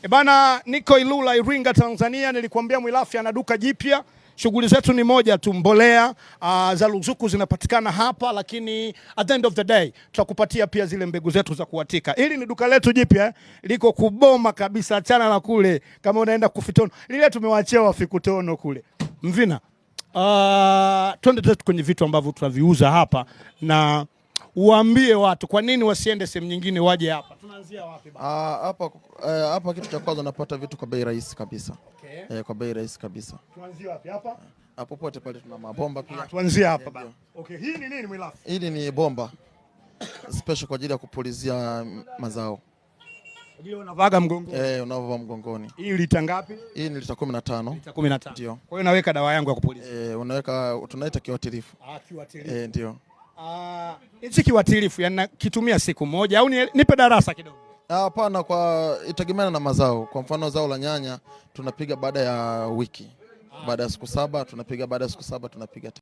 Bana, niko Ilula Iringa Tanzania. Nilikwambia Mwilafi ana duka jipya. Shughuli zetu ni moja tu, mbolea za ruzuku zinapatikana hapa, lakini at the end of the day tutakupatia pia zile mbegu zetu za kuatika. Hili ni duka letu jipya, liko kuboma kabisa, achana na kule kama unaenda Kufitono. Lile tumewaachia Wafikutono kule. Mvina. Twende zetu kwenye vitu ambavyo tunaviuza hapa na uambie watu kwa nini wasiende sehemu nyingine waje hapa. Tunaanzia wapi baba? Hapa kitu cha kwanza unapata vitu kwa bei rahisi kabisa. Okay. Kwa bei rahisi kabisa. Tuanzie wapi hapa? Hapo pote pale tuna mabomba pia. Tuanzie hapa baba. Okay, hii ni nini Mwilafi? Hili ni bomba special kwa ajili ya kupulizia mazao. Ile unavaga mgongoni. Unavaa mgongoni. Hii lita ngapi? Hii ni lita 15. Lita 15. Ndio. Kwa hiyo naweka dawa yangu ya kupulizia. Unaweka, tunaita kiuatilifu. Kiuatilifu. Ndio. Hichi kiuatilifu yani kitumia siku moja au nipe darasa kidogo? Hapana, kwa itategemeana na mazao. Kwa mfano zao la nyanya tunapiga baada ya wiki. Baada ya siku 7 tunapiga, baada ya siku 7 tunapiga.